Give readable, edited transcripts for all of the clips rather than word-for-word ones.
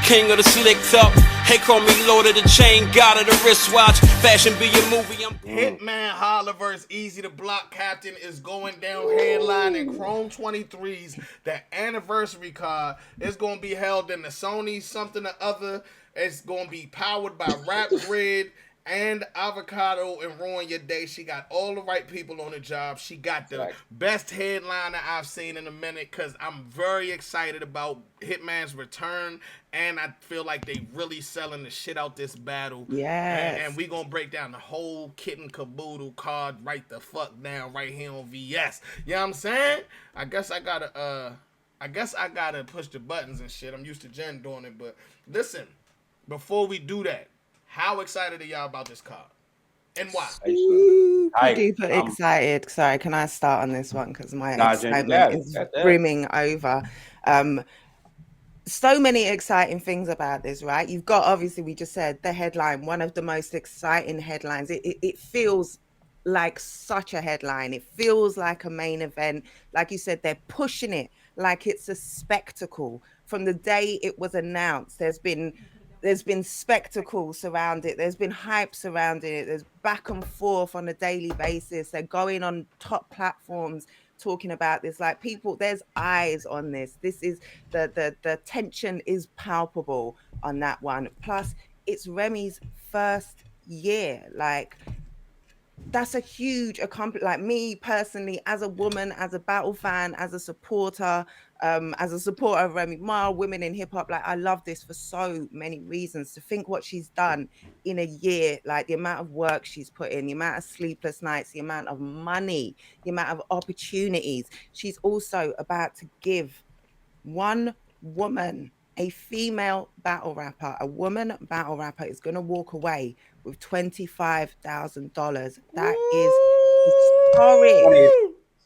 King of the slicked up. Hey, call me Lord of the Chain, God of the wristwatch. Fashion be your movie. Hitman Holla vs. Easy the Block Captain is going down headlining Chrome 23's the anniversary card. It's going to be held in the Sony something or other. It's going to be powered by Rap Grid and Avocado and Ruin Your Day. She got all the right people on the job. She got the best headliner I've seen in a minute because I'm very excited about Hitman's return, and I feel like they really selling the shit out this battle. Yes. And we gonna break down the whole kit and caboodle card right the fuck down right here on VS. You know what I'm saying? I guess I gotta push the buttons and shit. I'm used to Jen doing it, but listen, before we do that, how excited are y'all about this card? And why? Super excited. Sorry, can I start on this one? Because my excitement is brimming over. So many exciting things about this, right? You've got, obviously, we just said the headline, one of the most exciting headlines. It feels like such a headline. It feels like a main event. Like you said, they're pushing it like it's a spectacle. From the day it was announced, there's been spectacle surrounding it. There's been hype surrounding it. There's back and forth on a daily basis. They're going on top platforms talking about this. Like, people, there's eyes on this. This is the tension is palpable on that one. Plus, it's Remy's first year. Like, that's a huge accomplishment. Like, me personally, as a woman, as a battle fan, as a supporter of Remy Ma, women in hip hop, like, I love this for so many reasons. To think what she's done in a year, like the amount of work she's put in, the amount of sleepless nights, the amount of money, the amount of opportunities. She's also about to give one woman, a female battle rapper, a woman battle rapper, is going to walk away with $25,000. That is historic.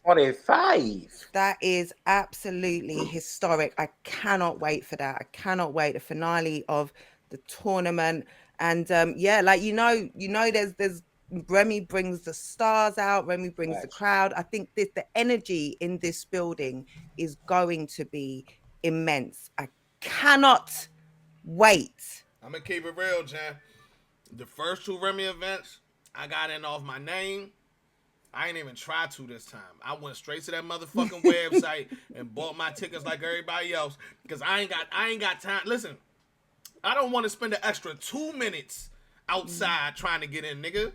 25. That is absolutely historic. I cannot wait for that. I cannot wait. The finale of the tournament. And yeah, like, there's Remy brings the stars out. Remy brings the crowd. I think the energy in this building is going to be immense. I cannot wait. I'm gonna keep it real, Jan. The first two Remy events, I got in off my name. I ain't even tried to this time. I went straight to that motherfucking website and bought my tickets like everybody else because I ain't got time. Listen, I don't want to spend an extra 2 minutes outside trying to get in, nigga.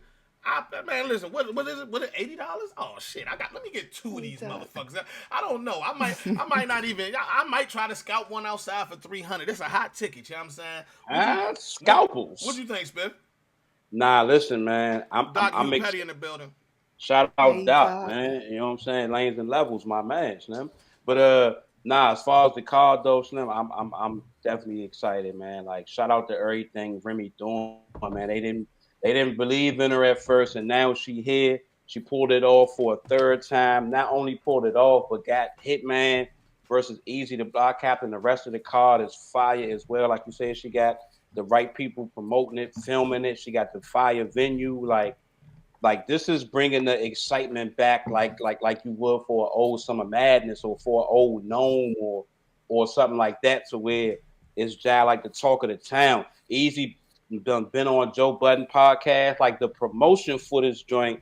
Man, listen, what is it? What is $80? Oh shit! Let me get two of these motherfuckers. I don't know. I might not even. I might try to scout one outside for $300. It's a hot ticket. You know what I'm saying? Scalpels. What you think, Spiff? Nah, listen, man. I'm Petty in the building. Shout out Doc, man. You know what I'm saying? Lanes and levels, my man, Slim. But nah, as far as the card though, Slim, I'm definitely excited, man. Like, shout out to everything Remy doing, man. They didn't believe in her at first, and now she here. She pulled it off for a third time. Not only pulled it off, but got Hitman versus Easy the Block Captain. The rest of the card is fire as well. Like you said, she got the right people promoting it, filming it. She got the fire venue. Like this is bringing the excitement back, like you would for an old Summer Madness or for an old Gnome or something like that, to where it's just like the talk of the town. Easy been on Joe Budden podcast, like the promotion footage joint.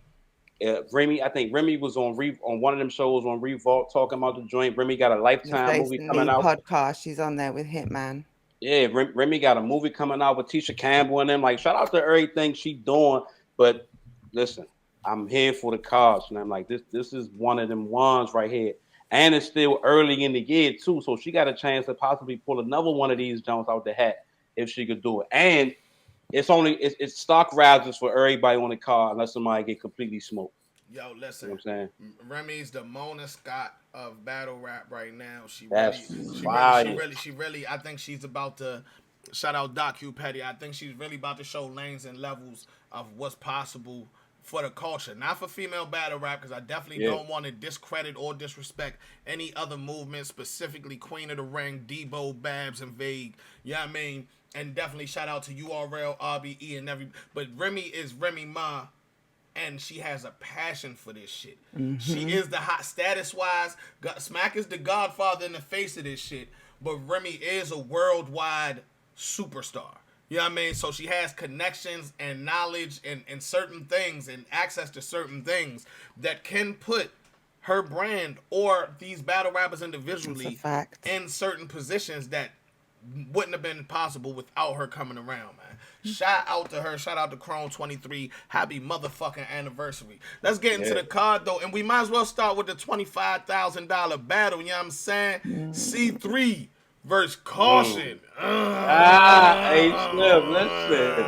Remy, I think Remy was on one of them shows on Revolt talking about the joint. Remy got a Lifetime movie coming out. Podcast, she's on there with Hitman. Yeah, Remy got a movie coming out with Tisha Campbell and them. Like, shout out to everything she doing, but. Listen, I'm here for the cards, and I'm like, this is one of them ones right here. And it's still early in the year, too, so she got a chance to possibly pull another one of these Jones out the hat if she could do it. And it's stock rises for everybody on the card unless somebody get completely smoked. Yo, listen, you know what I'm saying? Remy's the Mona Scott of battle rap right now. She really, I think she's about to, shout out Doc Q Petty, I think she's really about to show lanes and levels of what's possible for the culture, not for female battle rap, because I definitely don't want to discredit or disrespect any other movement, specifically Queen of the Ring, Debo, Babs, and Vague. You know what I mean? And definitely shout out to URL, RBE, and but Remy is Remy Ma, and she has a passion for this shit. She Mm-hmm. is the hot status wise. Smack is the godfather in the face of this shit, but Remy is a worldwide superstar. You know what I mean? So she has connections and knowledge and certain things and access to certain things that can put her brand or these battle rappers That's a individually fact. in certain positions that wouldn't have been possible without her coming around, man. Shout out to her. Shout out to Chrome 23. Happy motherfucking anniversary. Let's get into Yeah. the card though, and we might as well start with the $25,000 battle. You know what I'm saying? Mm. C3 versus Mm. Kausion. Hey Slim, listen.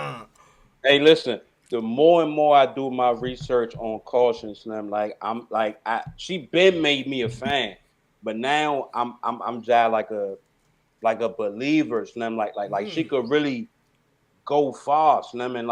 Hey, listen. The more and more I do my research on Caution Slim, like she been made me a fan, but now I'm just like a believer, Slim. Like she could really go far, Slim, and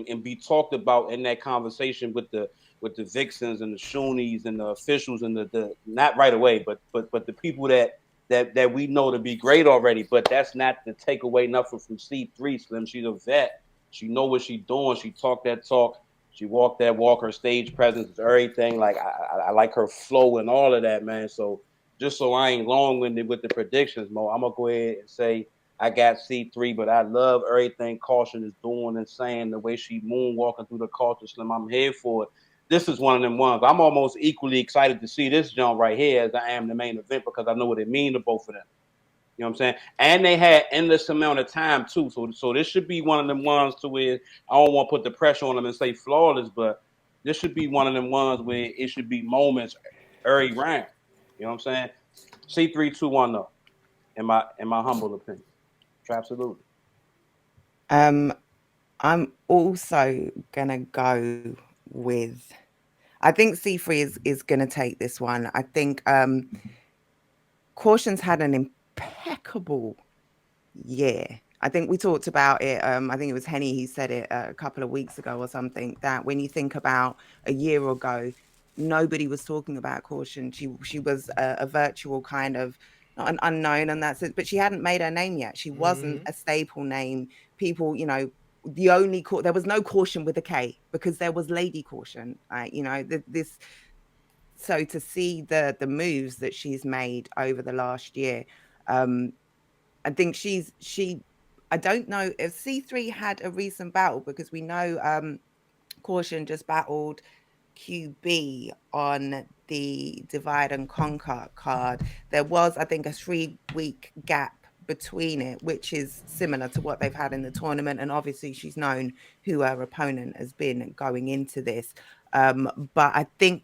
and be talked about in that conversation with the Viixens and the Shoonies and the officials and the not right away, but the people that we know to be great already. But that's not to take away nothing from C3, Slim. She's a vet. She know what she's doing. She talk that talk. She walk that walk. Her stage presence is everything. Like I like her flow and all of that, man. So just so I ain't long winded with the predictions, Mo, I'm gonna go ahead and say I got C3, but I love everything Caution is doing and saying, the way she moonwalking through the culture, Slim. I'm here for it. This is one of them ones. I'm almost equally excited to see this jump right here as I am the main event because I know what it means to both of them. You know what I'm saying? And they had endless amount of time too. So this should be one of them ones to where I don't want to put the pressure on them and say flawless, but this should be one of them ones where it should be moments every round. You know what I'm saying? C3 2-1 though, in my humble opinion. Absolutely. Um, I'm also gonna go with. I think C3 is gonna take this one. I think Caution's had an impeccable year. I think we talked about it. I think it was Henny. He said it a couple of weeks ago or something. That when you think about a year ago, nobody was talking about Caution. She was a virtual kind of not an unknown and that's it. But she hadn't made her name yet. She wasn't a staple name. People, the only there was no Caution with a K because there was Lady Caution. This. So to see the moves that she's made over the last year, um, I think she. I don't know if C3 had a recent battle because we know Caution just battled QB on the Divide and Conquer card. There was, I think, a 3-week gap between it, which is similar to what they've had in the tournament. And obviously, she's known who her opponent has been going into this. But I think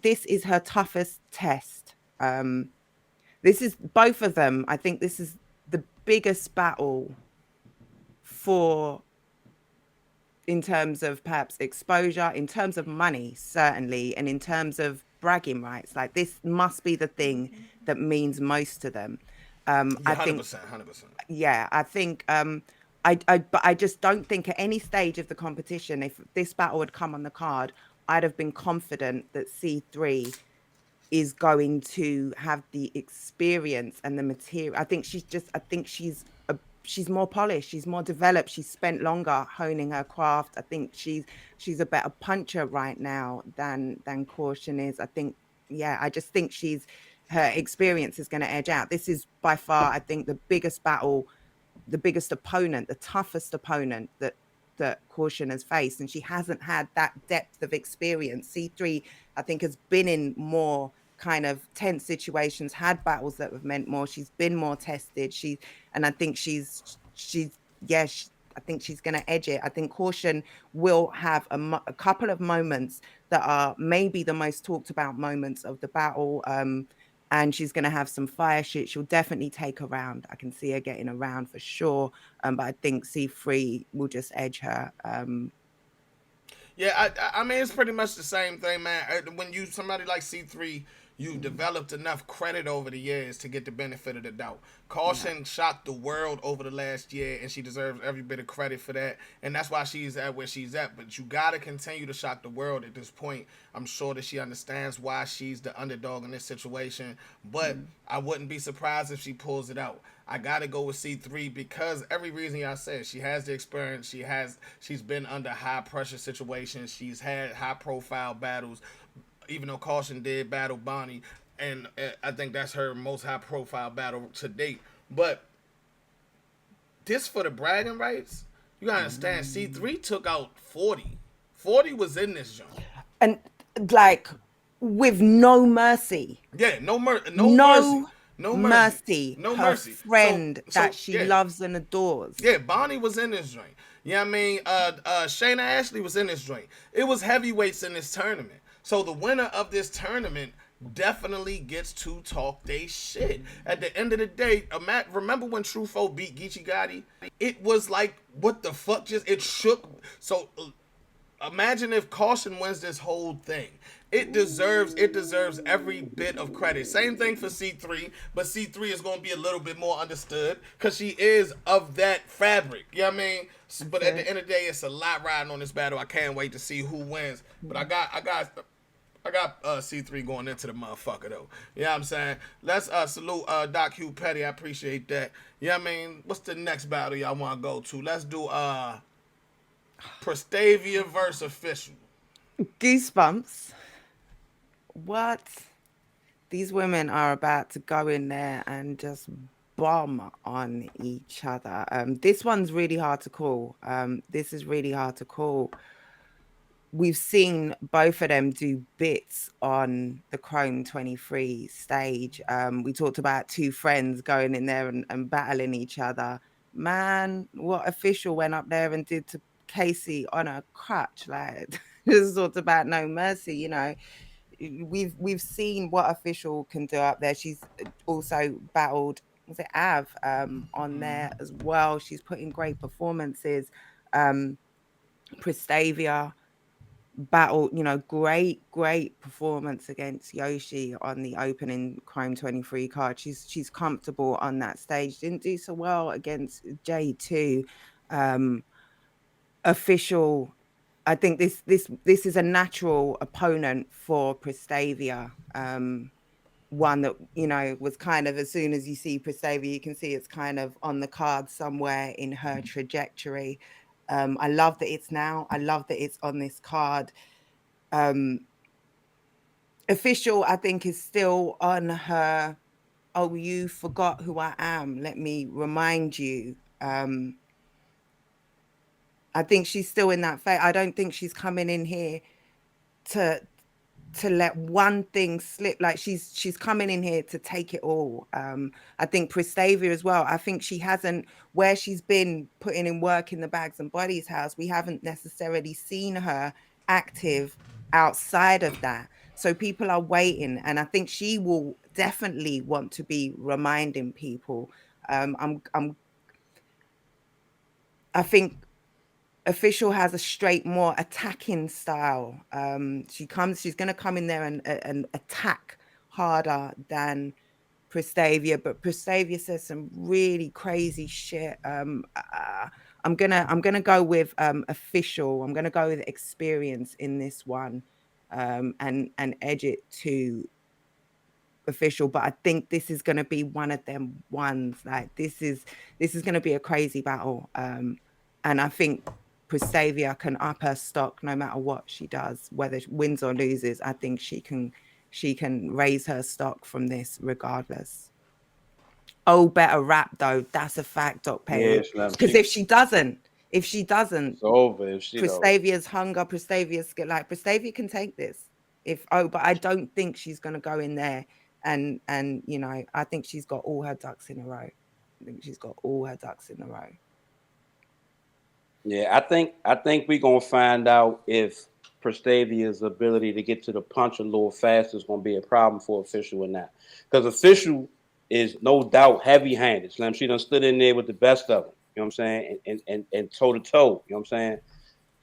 this is her toughest test. This is both of them. I think this is the biggest battle for in terms of perhaps exposure, in terms of money, certainly, and in terms of bragging rights. Like this must be the thing that means most to them. Yeah, I think, 100%, 100%. yeah, I think, but I just don't think at any stage of the competition, if this battle had come on the card, I'd have been confident that C3 is going to have the experience and the material. I think she's more polished, she's more developed, she's spent longer honing her craft. I think she's a better puncher right now than Caution is. I think, yeah, I just think her experience is going to edge out. This is by far, I think, the biggest battle, the biggest opponent, the toughest opponent that Caution has faced, and she hasn't had that depth of experience. C3, I think, has been in more kind of tense situations, had battles that have meant more. She's been more tested. And I think I think she's going to edge it. I think Caution will have a couple of moments that are maybe the most talked about moments of the battle. And she's going to have some fire shit. She'll definitely take a round. I can see her getting a round for sure. But I think C3 will just edge her. Yeah, I mean it's pretty much the same thing, man. When you somebody like C3, You've developed enough credit over the years to get the benefit of the doubt. Kausion shocked the world over the last year, and she deserves every bit of credit for that. And that's why she's at where she's at. But you gotta continue to shock the world at this point. I'm sure that she understands why she's the underdog in this situation. But I wouldn't be surprised if she pulls it out. I gotta go with C3 because every reason y'all said, she has the experience. She's been under high pressure situations. She's had high profile battles. Even though Kausion did battle Bonnie, and I think that's her most high profile battle to date. But this for the bragging rights, you gotta understand. C3 took out 40. 40 was in this joint, and like with no mercy. Yeah, no mercy. No mercy. No her mercy. Friend that she loves and adores. Yeah, Bonnie was in this joint. You know what I mean? Shayna Ashley was in this joint. It was heavyweights in this tournament. So the winner of this tournament definitely gets to talk they shit. At the end of the day, remember when Truffaut beat Geechee Gotti? It was like, what the fuck? It shook. So imagine if Kausion wins this whole thing. It deserves every bit of credit. Same thing for C3, but C3 is going to be a little bit more understood because she is of that fabric. You know what I mean? But at the end of the day, it's a lot riding on this battle. I can't wait to see who wins. But I got C3 going into the motherfucker though. You know what I'm saying? Let's salute Doc Hugh Petty. I appreciate that. You know what I mean? What's the next battle y'all want to go to? Let's do Pristavia versus Official. Goosebumps. What? These women are about to go in there and just bomb on each other. This one's really hard to call. This is really hard to call. We've seen both of them do bits on the Chrome 23 stage. We talked about two friends going in there and battling each other. Man, what Official went up there and did to Casey on a crutch, like this talked about no mercy, you know. We've seen what Official can do up there. She's also battled, was it Av, on there as well. She's put in great performances. Pristavia battle, you know, great performance against Yoshi on the opening Chrome 23 card. She's comfortable on that stage. Didn't do so well against J2. Official, I think this is a natural opponent for Pristavia. One that, you know, was kind of, as soon as you see Pristavia, you can see it's kind of on the card somewhere in her trajectory. I love that it's now. I love that it's on this card. Official, I think, is still on her, oh, you forgot who I am. Let me remind you. I think she's still in that phase. I don't think she's coming in here to let one thing slip. Like she's coming in here to take it all. I think Pristavia as well. I think she hasn't, where she's been putting in work in the Bags and Bodies house, we haven't necessarily seen her active outside of that. So people are waiting, and I think she will definitely want to be reminding people. I think Official has a straight, more attacking style. She's going to come in there and attack harder than Pristavia, but Pristavia says some really crazy shit. I'm gonna go with Official. I'm gonna go with experience in this one, and edge it to Official. But I think this is gonna be one of them ones. Like this is gonna be a crazy battle. And I think Pristavia can up her stock no matter what she does, whether she wins or loses. I think she can raise her stock from this regardless. Oh, better rap though. That's a fact, Doc Perry. Because if she doesn't, it's over. Pristavia's hunger, Pristavia's skill, like Pristavia can take this. But I don't think she's gonna go in there and you know, I think she's got all her ducks in a row. Yeah, I think we're gonna find out if Pristavia's ability to get to the punch a little faster is gonna be a problem for Official or not. Because Official is no doubt heavy-handed. Slim, she done stood in there with the best of them. You know what I'm saying? And toe to toe. You know what I'm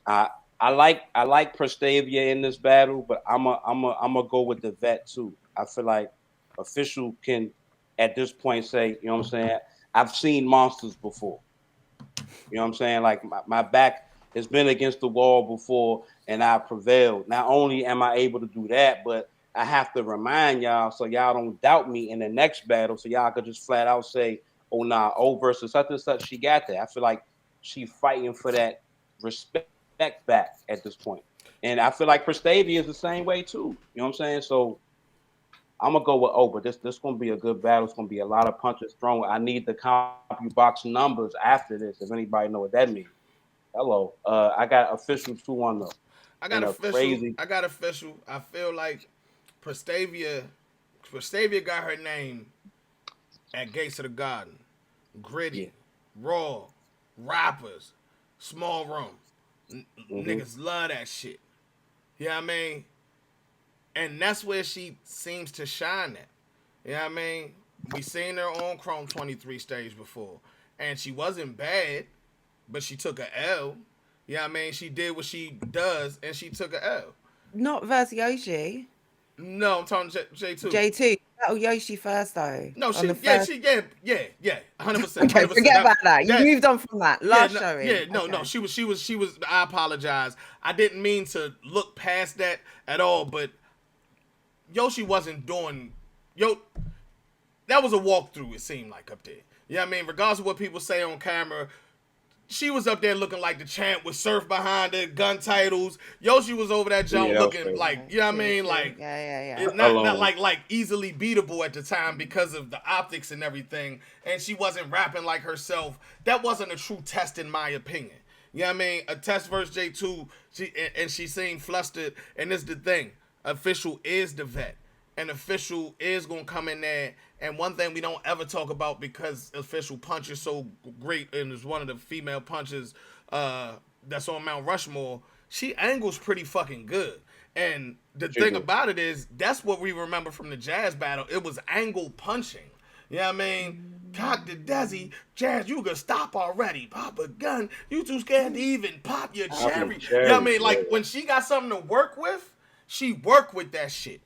saying? I like Pristavia in this battle, but I'm a go with the vet too. I feel like official can at this point say, you know what I'm saying? I've seen monsters before. You know what I'm saying? Like my back has been against the wall before and I prevailed. Not only am I able to do that, but I have to remind y'all so y'all don't doubt me in the next battle. So y'all could just flat out say, oh nah, oh versus such and such, she got that. I feel like she fighting for that respect back at this point. And I feel like Pristavia is the same way too. You know what I'm saying? So I'm gonna go with O, but this gonna be a good battle. It's gonna be a lot of punches thrown. I need the CompuBox numbers after this. If anybody know what that means. Hello. I got official 2-1 though. I got And a official. crazy. I got official. I feel like Pristavia got her name at Gates of the Garden. Yeah. Gritty, raw, rappers, small room. Mm-hmm. Niggas love that shit. You know what I mean? And that's where she seems to shine at. You know what I mean? We seen her on Chrome 23 stage before. And she wasn't bad, but she took a L. You know what I mean? She did what she does and she took a L. Not versus Yoshi. No, I'm talking J2. J2. Oh, Yoshi first though. No, On the yeah, first. 100%, Okay, 100%. forget about that. You moved on from that. Yeah, Last no, showing. no, Okay. no. She was. I apologize. I didn't mean to look past that at all. But Yoshi wasn't doing. That was a walkthrough. It seemed like up there. You know what I mean? Regardless of what people say on camera, she was up there looking like the champ with Surf behind it, gun titles. Yoshi was over that jump Yeah, looking like, you know what I mean? Like, Yeah. it, not like easily beatable at the time because of the optics and everything. And she wasn't rapping like herself. That wasn't a true test in my opinion. You know what I mean? A test versus J2, she seemed flustered. And this is the thing. Official is the vet. And Official is going to come in there. And one thing we don't ever talk about because Official punches so great and is one of the female punches that's on Mount Rushmore, she angles pretty fucking good. And the thing about it is, that's what we remember from the Jazz battle. It was angle punching. You know what I mean? Cock the Desi, Jazz, you can stop already. Pop a gun. You too scared to even pop your cherry. You know what I mean? Like, when she got something to work with, she worked with that shit.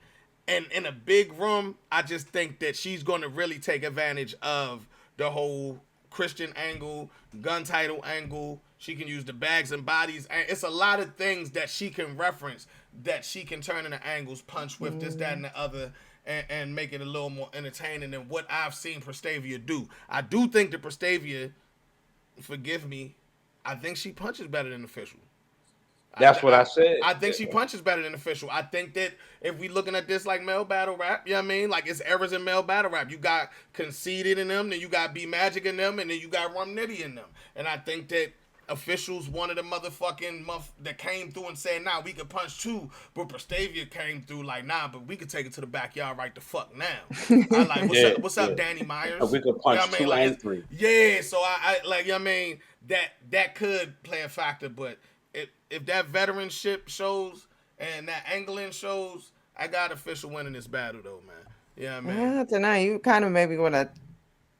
And in a big room, I just think that she's going to really take advantage of the whole Christian angle, gun title angle. She can use the bags and bodies. It's a lot of things that she can reference that she can turn into angles, punch with this, that, and the other, and make it a little more entertaining than what I've seen Pristavia do. I do think that Pristavia, forgive me, I think she punches better than Official. That's what I said. I think she punches better than Official. I think that if we looking at this like male battle rap, you know what I mean? Like, it's errors in male battle rap. You got Conceited in them, then you got B Magic in them, and then you got Rum Nitty in them. And I think that Official's one of the motherfucking that came through and said, nah, we could punch too. But Pristavia came through like, nah, but we could take it to the backyard right the fuck now. I like, what's up, Danny Myers? We could punch you know 2 and 3. Yeah, so I like, you know what I mean? That could play a factor, but if that veteranship shows and that angling shows, I got Official winning this battle though, man. Yeah, man. I don't know. You kind of maybe want to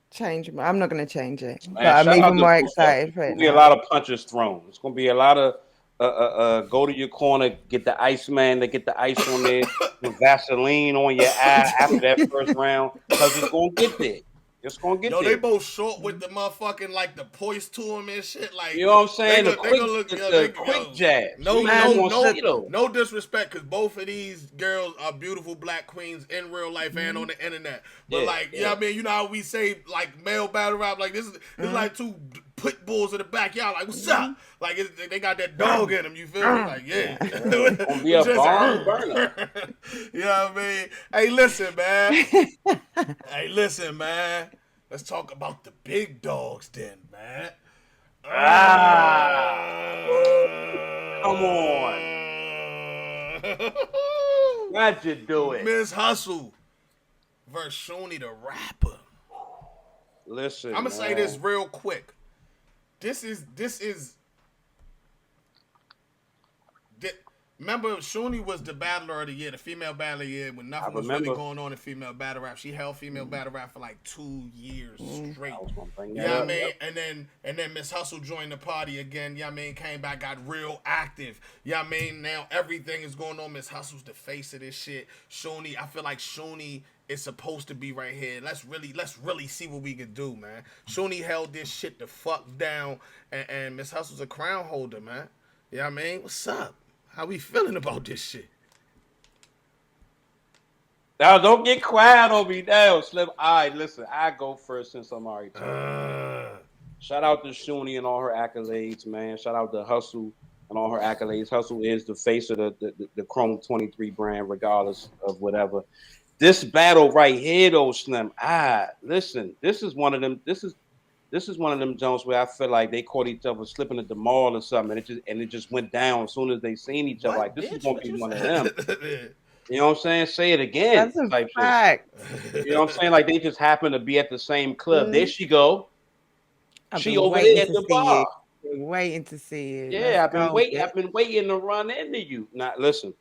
change. I'm not going to change it, Man, but I'm even more excited for it. It's gonna be a lot of punches thrown. It's gonna be a lot of go to your corner, get the Iceman to get the ice on there, with Vaseline on your eye after that first round, because it's gonna get there. It's gonna get there. They both short with the motherfucking like the poise to them and shit. Like, you know what I'm saying? They gonna look quick jab. No disrespect, because both of these girls are beautiful black queens in real life and on the internet. But you know what I mean? You know how we say like male battle rap, like this is like two pit bulls in the backyard. Like, what's up? Like, they got that dog in them. You feel me? Like, yeah. It's gonna be a barn burner. You know what I mean? Hey, listen, man. Let's talk about the big dogs then, man. Come on. Why'd you do it? Ms.Hustle versus Shooney the rapper. Listen, I'm gonna say this real quick. Remember, Shooney was the battler of the year, the female battler of the year, when nothing was really going on in female battle rap. She held female battle rap for like 2 years straight. I was gonna bring You that know what up. I mean? And then Ms. Hustle joined the party again. You know what I mean? Came back, got real active. You know what I mean? Now everything is going on. Ms. Hustle's the face of this shit. Shooney, I feel like Shooney is supposed to be right here. Let's really see what we can do, man. Shooney held this shit the fuck down, and Ms. Hustle's a crown holder, man. You know what I mean? What's up? How we feeling about this shit? Now, don't get quiet on me now, Slim. All right, listen, I go first since I'm already talking. Shout out to Shooney and all her accolades, man. Shout out to Hustle and all her accolades. Hustle is the face of the Chrome 23 brand, regardless of whatever. This battle right here, though, Slim. Listen, this is one of them. This is one of them Jones where I feel like they caught each other slipping at the mall or something, and it just went down as soon as they seen each other. Like, this is gonna be one of them. You know what I'm saying? Say it again. That's a fact. You know what I'm saying? Like, they just happen to be at the same club. There she go. She over there at the bar. Waiting to see you. Yeah, I've been waiting to run into you. Now, listen,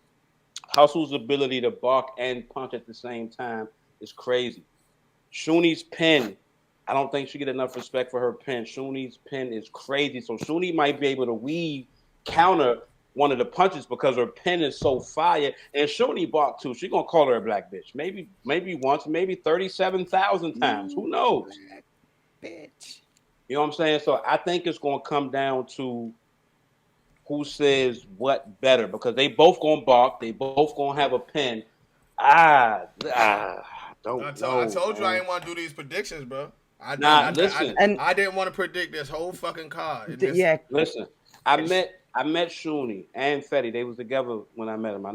Hustle's ability to bark and punch at the same time is crazy. Shooney's pen, I don't think she get enough respect for her pen. Shooney's pen is crazy. So Shooney might be able to counter one of the punches because her pen is so fire. And Shooney bark too. She gonna call her a black bitch. Maybe once, maybe 37,000 times. Who knows? Black bitch. You know what I'm saying? So I think it's gonna come down to who says what better because they both gonna bark. They both gonna have a pen. I told you I didn't want to do these predictions, bro. I didn't want to predict this whole fucking card. Listen, I met Shooney and Fetty. They was together when I met him. I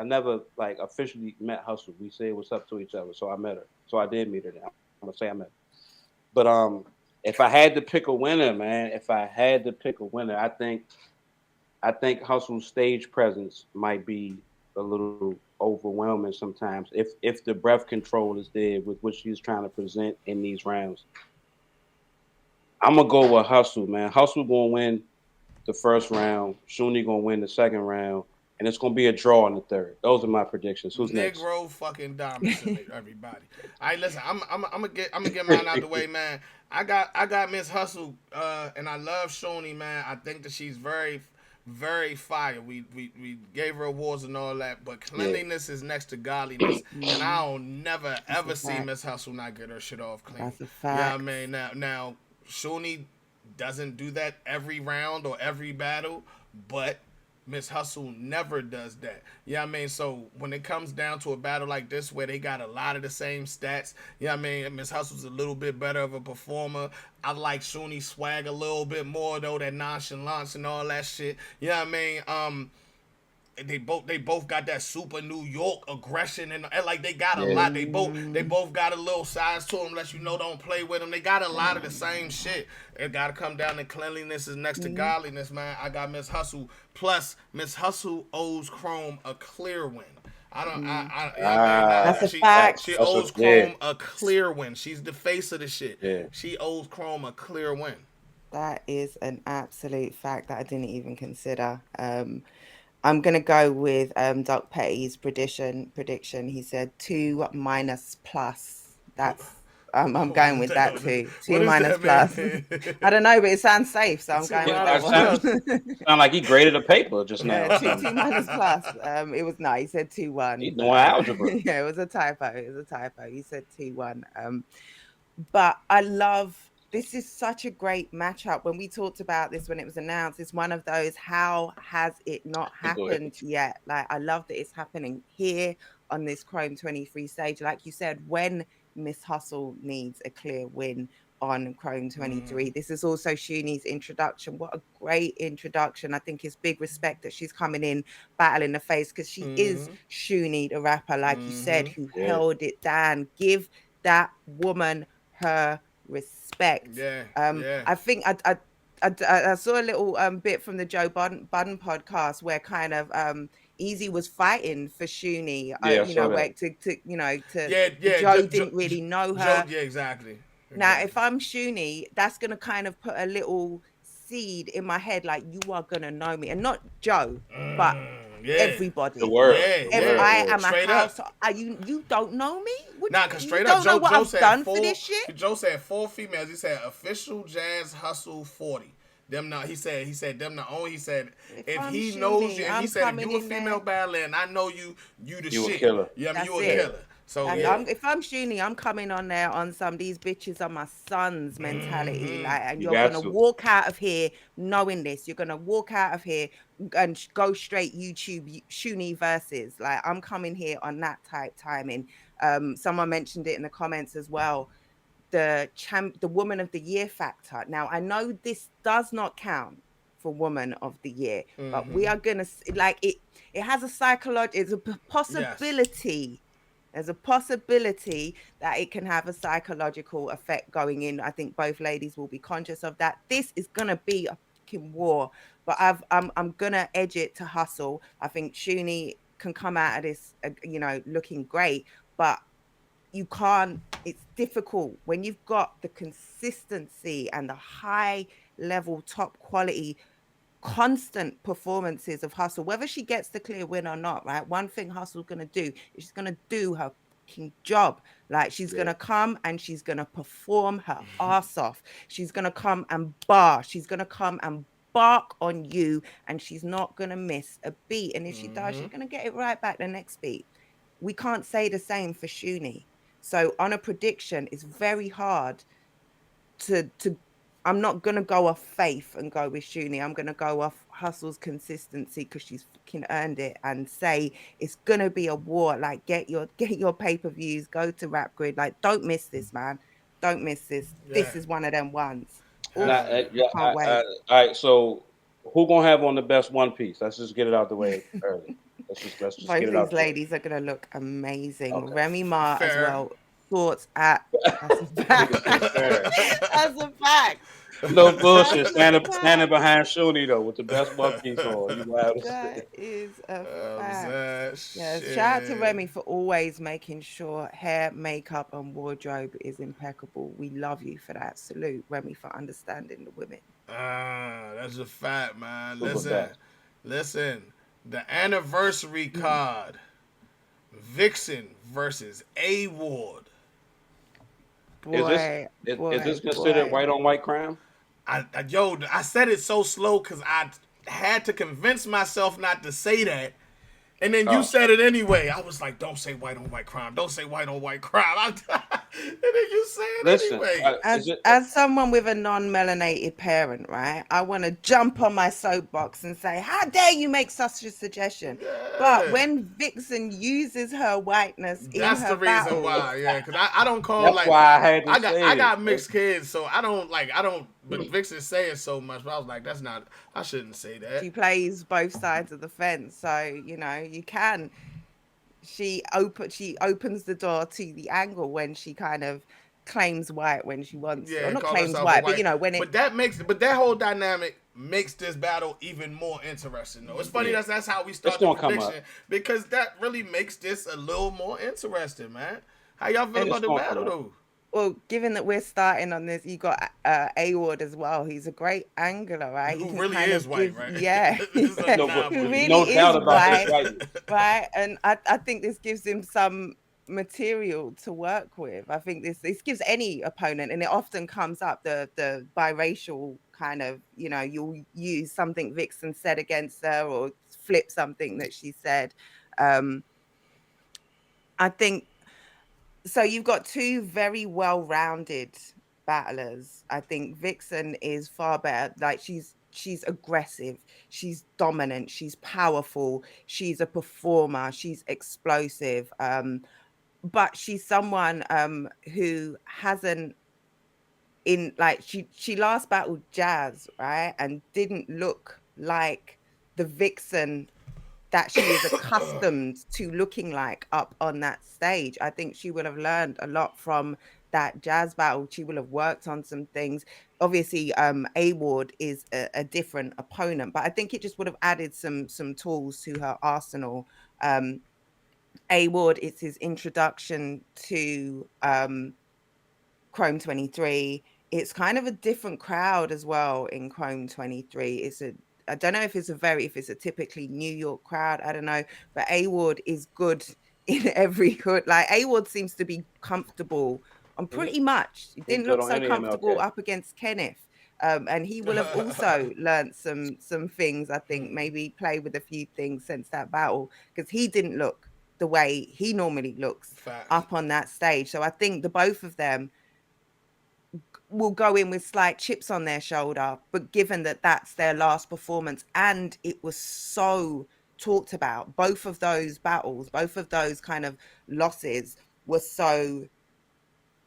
never like officially met Hustle. We said what's up to each other, so I met her. So I did meet her. I'm gonna say I met her. But if I had to pick a winner, man, I think Hustle's stage presence might be a little overwhelming sometimes if the breath control is there with what she's trying to present in these rounds. I'm gonna go with Hustle, man. Hustle gonna win the first round. Shooney gonna win the second round, and it's gonna be a draw in the third. Those are my predictions. Who's next? Negro fucking dominance, everybody. All right, listen. I'm gonna get mine out the way, man. I got Ms. Hustle, and I love Shooney, man. I think that she's very, very fire. We gave her awards and all that, but cleanliness is next to godliness, and I don't never ever see Ms. Hustle not get her shit off clean. That's a fact. Yeah, I mean now Shooney doesn't do that every round or every battle, but Ms. Hustle never does that. Yeah, I mean, so when it comes down to a battle like this where they got a lot of the same stats, yeah, I mean, Ms. Hustle's a little bit better of a performer. I like Shooney's swag a little bit more though, that nonchalance and all that shit. Yeah, I mean, they both got that super New York aggression and like they got a lot. They both got a little size to them. Let you know don't play with them. They got a lot of the same shit. It got to come down to cleanliness is next to godliness, man. I got Ms. Hustle. Plus, Ms. Hustle owes Chrome a clear win. That's a fact. She owes Chrome a clear win. She's the face of the shit. Yeah. She owes Chrome a clear win. That is an absolute fact that I didn't even consider. I'm going to go with Doc Petty's prediction. He said 2-plus. That's I'm going with that too. 2- plus. I don't know, but it sounds safe, so I'm going with that one. Sound like he graded a paper just now. 2- plus. It was no. He said 2-1. He's doing algebra. Yeah, it was a typo. He said 2-1. But I love. This is such a great matchup. When we talked about this when it was announced, it's one of those, how has it not happened yet? Like, I love that it's happening here on this Chrome 23 stage. Like you said, when Ms. Hustle needs a clear win on Chrome 23. This is also Shooney's introduction. What a great introduction. I think it's big respect that she's coming in battling the face because she is Shooney, the rapper, like you said, who held it down. Give that woman her respect. I think I saw a little bit from the Joe Budden podcast where kind of Easy was fighting for Shooney, Joe didn't really know her. Exactly. Now, if I'm Shooney, that's going to kind of put a little seed in my head, like, you are gonna know me, and not Joe, but Yeah. everybody. The word. Yeah, The If word, I yeah. am a Straight house, up. are you don't know me? Nah, cause You straight up, don't know what Joe I've said done four. for this shit. Joe said 4 females. He said official jazz hustle 40. Them not. He said them the only. He said If if I'm he knows you, Shooney, and he I'm said if coming you a in female there. battler and I know you, you the You a shit. killer. Yeah, I mean you That's a it. killer. So Like, yeah. if I'm Shooney, I'm coming on there on some these bitches are my sons mentality. Like, and You you're got gonna to. walk out of here knowing this. You're gonna walk out of here and go straight YouTube Shooney verses. Like, I'm coming here on that type timing. Someone mentioned it in the comments as well. The woman of the year factor. Now, I know this does not count for woman of the year, but we are gonna like it. It has a psychological. It's a Yes. possibility. There's a possibility that it can have a psychological effect going in. I think both ladies will be conscious of that. This is gonna be a fucking war, but I'm gonna edge it to Hustle. I think Shooney can come out of this, looking great, but you can't. It's difficult when you've got the consistency and the high level, top quality constant performances of Hustle, whether she gets the clear win or not, right? One thing Hustle's gonna do is she's gonna do her fucking job. Like, she's Yeah. gonna come and she's gonna perform her ass off. She's gonna come and bar. She's gonna come and bark on you, and she's not gonna miss a beat. And if she does, she's gonna get it right back the next beat. We can't say the same for Shooney. So on a prediction, it's very hard to I'm not gonna go off faith and go with Shooney. I'm gonna go off Hustle's consistency because she's fucking earned it, and say it's gonna be a war. Like, get your pay-per-views, go to Rap Grid. Like, don't miss this, man. Don't miss this. Yeah. This is one of them ones. Hell Oof, yeah. Yeah, can't wait. all right, so who gonna have on the best One Piece? Let's just get it out the way early. Let's Both get it out these the way. ladies are gonna look amazing. Okay. Remy Ma as Fair. well. Thoughts at That's a fact. Fair. That's a fact. No bullshit. That's a Standing fact. behind Shooney though with the best One Piece on. You wild. That is a fact. That Yeah, shit. shout out to Remy for always making sure hair, makeup, and wardrobe is impeccable. We love you for that. Salute, Remy, for understanding the women. That's a fact, man. Super best. Listen. The anniversary card. Viixen versus A Ward. Boy, Is this considered white on white crime? I said it so slow because I had to convince myself not to say that. And then you said it anyway. I was like, don't say white on white crime. Don't say white on white crime. And then you say it anyway. As someone with a non-melanated parent, right, I want to jump on my soapbox and say, how dare you make such a suggestion? Yeah. But when Viixen uses her whiteness in That's her the reason battles, why, yeah. Because I don't call That's like why I had to say I got it. mixed kids, so I don't. But Viixen saying so much, but I was like, that's not. I shouldn't say that. she plays both sides of the fence, so you can. She opens the door to the angle when she kind of claims white when she wants, Yeah, or not call claims herself white, a but when it. But that whole dynamic makes this battle even more interesting. Though it's funny that's how we start the gonna come prediction, because that really makes this a little more interesting, man. How y'all feel And about the gonna battle come though? Well, given that we're starting on this, you got A-Ward as well. He's a great angler, right? Who He can really kind is of white, give, right? yeah, It's like, No, nah, but who bro. really no is doubt about this, white, right? right? And I think this gives him some material to work with. I think this gives any opponent, and it often comes up, the biracial kind of, you'll use something Viixen said against her or flip something that she said. I think so. You've got two very well-rounded battlers. I think Viixen is far better. Like, she's aggressive, she's dominant, she's powerful, she's a performer, she's explosive. But she's someone who hasn't she last battled Jazz, right? And didn't look like the Viixen that she is accustomed to looking like up on that stage. I think she would have learned a lot from that Jazz battle. She will have worked on some things. Obviously, A-Ward is a different opponent, but I think it just would have added some tools to her arsenal. A-Ward, it's his introduction to Chrome 23. it's kind of a different crowd as well in Chrome 23. I don't know if it's a typically New York crowd. I don't know, but A-Ward is good in every hood. Like A-Ward seems to be comfortable on pretty much. He He's didn't good look on so any comfortable MLK. up against Kenneth. And he will have also learned some things, I think, maybe play with a few things since that battle, because he didn't look the way he normally looks up on that stage. So I think the both of them will go in with slight chips on their shoulder, but given that that's their last performance and it was so talked about, both of those battles, both of those kind of losses were so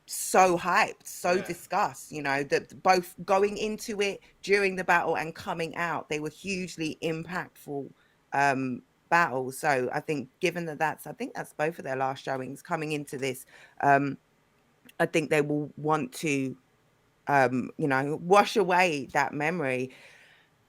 hyped, so discussed, you know, that both going into it, during the battle, and coming out, they were hugely impactful battles. So I think given that that's both of their last showings coming into this, I think they will want to you know, wash away that memory.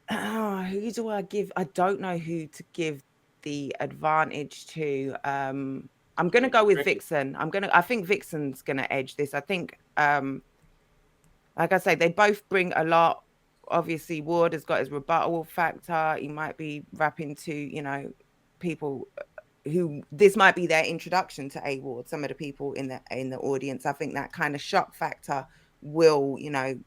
Who do I give? I don't know who to give the advantage to. I'm gonna go with Viixen. I think Viixen's gonna edge this. I think like I say, they both bring a lot. Obviously, Ward has got his rebuttal factor. He might be rapping to, you know, people who this might be their introduction to A-Ward. Some of the people in the audience. I think that kind of shock factor will, you know,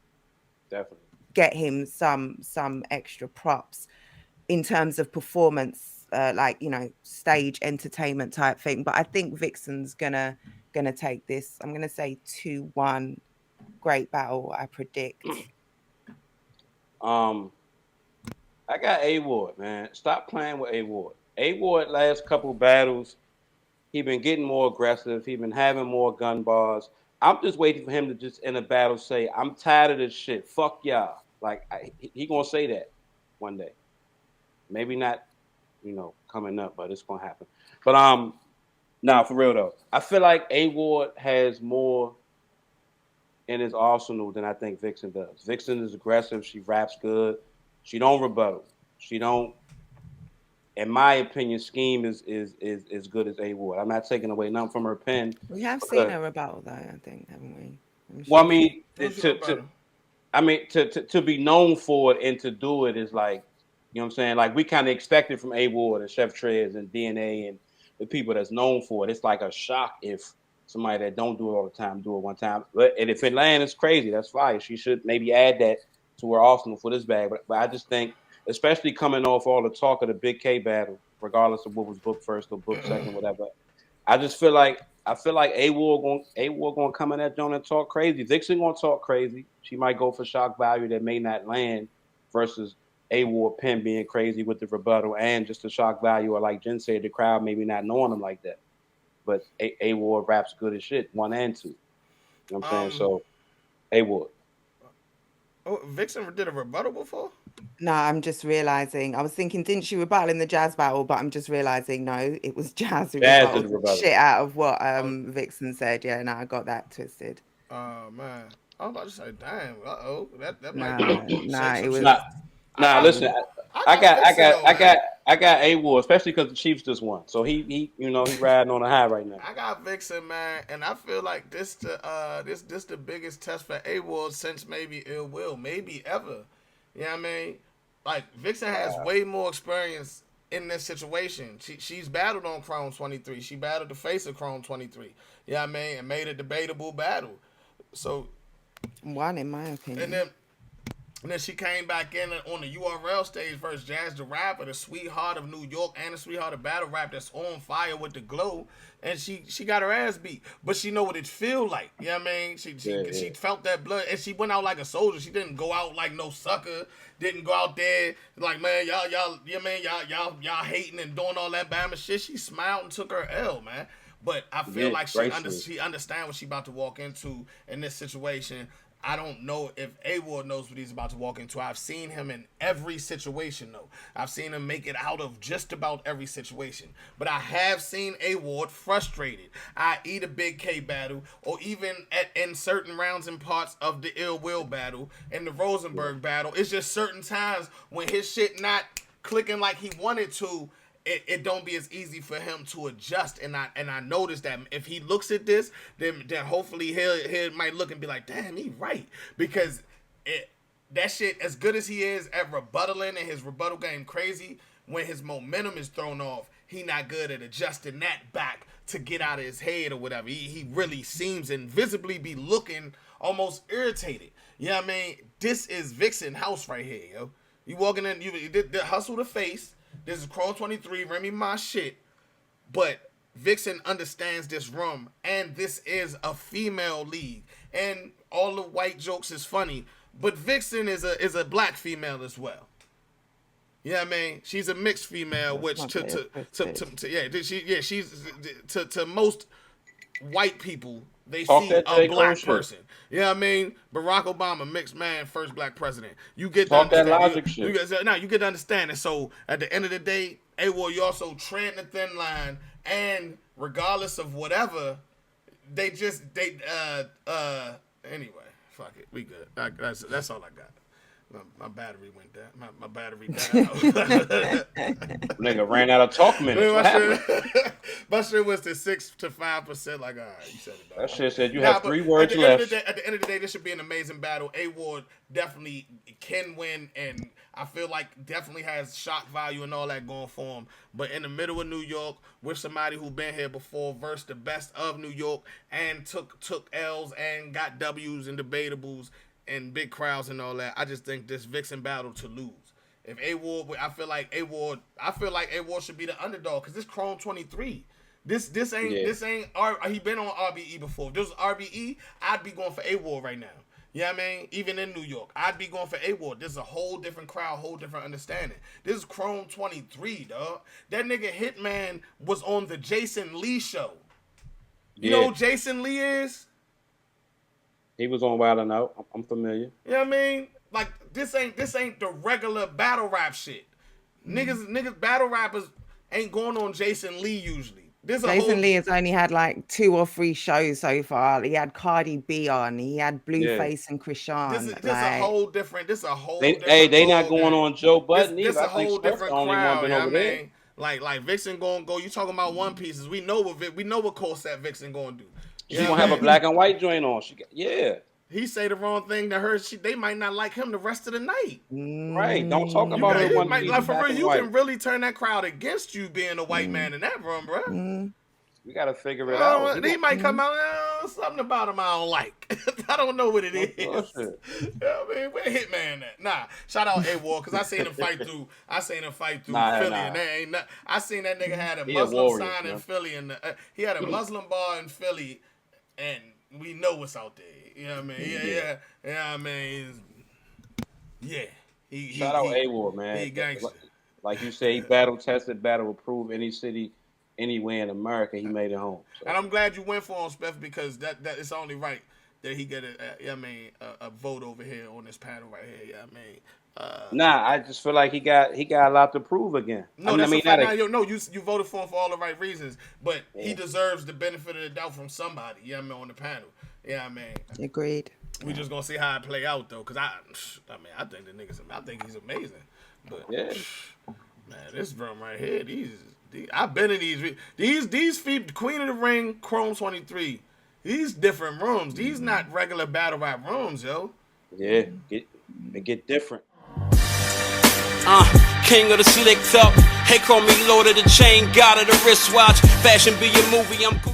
definitely get him some extra props in terms of performance, like, you know, stage entertainment type thing. But I think Viixen's gonna take this. I'm gonna say 2-1. Great battle, I predict. I got A-Ward, man. Stop playing with A-Ward. A-Ward last couple battles, he been getting more aggressive. He been having more gun bars. I'm just waiting for him to just in a battle say, "I'm tired of this shit. Fuck y'all." Like he gonna say that one day. Maybe not, you know, coming up, but it's gonna happen. But nah, for real though, I feel like A-Ward has more in his arsenal than I think Viixen does. Viixen is aggressive. She raps good. She don't rebuttal. She don't. In my opinion, scheme is good as A-Ward. I'm not taking away nothing from her pen. We have seen her rebuttal though, I think, haven't we? Well, I mean, to be known for it and to do it is like, you know what I'm saying? Like we kind of expect it from A-Ward and Chef Trez and DNA and the people that's known for it. It's like a shock if somebody that don't do it all the time do it one time. And if it lands, it's crazy. That's fine. She should maybe add that to her arsenal for this bag. But I just think, especially coming off all the talk of the Big K battle, regardless of what was booked first or booked second, whatever, I feel like A-Ward gonna come in that joint and talk crazy. Viixen gonna talk crazy. She might go for shock value that may not land versus A-Ward pen being crazy with the rebuttal and just the shock value, or like Jen said, the crowd maybe not knowing him like that. But A-Ward raps good as shit, 1 and 2. You know what I'm saying? So A-Ward. Oh, Viixen did a rebuttal before? No, I'm just realizing. I was thinking, didn't she rebuttal in the Jazz battle? But I'm just realizing, no, it was Jazz who rebutted shit out of what Viixen said. Yeah, no, I got that twisted. Oh man, I was about to say, damn, that might it was. Nah, listen, I got A-Ward, especially because the Chiefs just won, so he you know he riding on a high right now. I got Viixen, man, and I feel like this the biggest test for A-Ward since maybe Ill Will, maybe ever. You know what I mean? Like Viixen has way more experience in this situation. She's battled on Chrome 23. She battled the face of Chrome 23. You know what I mean? And made a debatable battle. So one, in my opinion. And then she came back in on the URL stage versus Jazz the Rapper, the sweetheart of New York and the sweetheart of battle rap that's on fire with the glow. And she got her ass beat. But she know what it feel like. You know what I mean? She felt that blood and she went out like a soldier. She didn't go out like no sucker. Didn't go out there like, man, y'all hating and doing all that Bama shit. She smiled and took her L, man. But I feel like she understand what she about to walk into in this situation. I don't know if A-Ward knows what he's about to walk into. I've seen him in every situation, though. I've seen him make it out of just about every situation. But I have seen A-Ward frustrated, i.e. the Big K battle, or even in certain rounds and parts of the Ill Will battle and the Rosenberg battle. It's just certain times when his shit not clicking like he wanted to, it don't be as easy for him to adjust. And I noticed that if he looks at this, then hopefully he might look and be like, damn, he right. Because that shit, as good as he is at rebuttaling and his rebuttal game crazy, when his momentum is thrown off, he not good at adjusting that back to get out of his head or whatever. He really seems and visibly be looking almost irritated. You know what I mean? This is Viixen house right here, yo. You walking in, you did the hustle the face. This is Chrome 23, Remy my shit. But Viixen understands this room, and this is a female league. And all the white jokes is funny, but Viixen is a black female as well. You know what I mean? She's a mixed female, which she's to most white people, they see a black person. You know what I mean? Barack Obama, mixed man, first black president. You get to understand. You get to understand it. So at the end of the day, you also tread the thin line, and regardless of whatever, anyway, fuck it, we good. That's all I got. My battery went down. My battery died. Nigga ran out of talk minutes. My shit was to 6 to 5%. Like, all right, you said it. That shit said you have 3 words left. At the end of the day, this should be an amazing battle. A-Ward definitely can win, and I feel like definitely has shock value and all that going for him. But in the middle of New York, with somebody who been here before, versus the best of New York, and took L's and got W's and debatables and big crowds and all that, I just think this Viixen battle to lose. If A-Ward, I feel like A-Ward should be the underdog, because this Chrome 23. This ain't he been on RBE before. If this was RBE, I'd be going for A-Ward right now. You know what I mean? Even in New York, I'd be going for A-Ward. This is a whole different crowd, whole different understanding. This is Chrome 23, dog. That nigga Hitman was on the Jason Lee show. You know who Jason Lee is? He was on Wild 'N Out. I'm familiar. You know what I mean? Like, this ain't the regular battle rap shit. Niggas battle rappers ain't going on Jason Lee usually. Jason Lee has only had like 2 or 3 shows so far. He had Cardi B on. He had Blueface and Krishan. This is a whole different. They not going on Joe Budden either. This a whole different crowd. You know what I mean? Like Viixen gonna go. You talking about One Pieces? We know what course that Viixen gonna do. She's gonna have a black and white joint on. He say the wrong thing to her. They might not like him the rest of the night. Right. Don't talk about her. For real, you can really turn that crowd against you being a white man in that room, bro. We gotta figure it out. He might come out. Something about him I don't like. I don't know what it is. You know what I mean? Where Hitman at? Nah. Shout out A-Ward, because I seen him fight through. Philly, and there ain't. I seen that nigga had a Muslim sign in Philly, and he had a Muslim bar in Philly, and we know what's out there. You know what I mean? Yeah. You know what I mean? Shout out A-Ward, man. He gangster. Like you say, he battle tested, battle approved. Any city, anywhere in America, he made it home. So. And I'm glad you went for him, Spiff, because that it's only right that he get a vote over here on this panel right here. I just feel like he got a lot to prove again. No, you voted for him for all the right reasons, but he deserves the benefit of the doubt from somebody. On the panel. Agreed. We just gonna see how it play out though, because I think he's amazing. But man, this room right here, I've been in these Queen of the Ring, Chrome 23. These different rooms. These not regular battle rap rooms, yo. Yeah, they get different. King of the slick top. Hey, call me Lord of the Chain, God of the wristwatch. Fashion be your movie, I'm cool.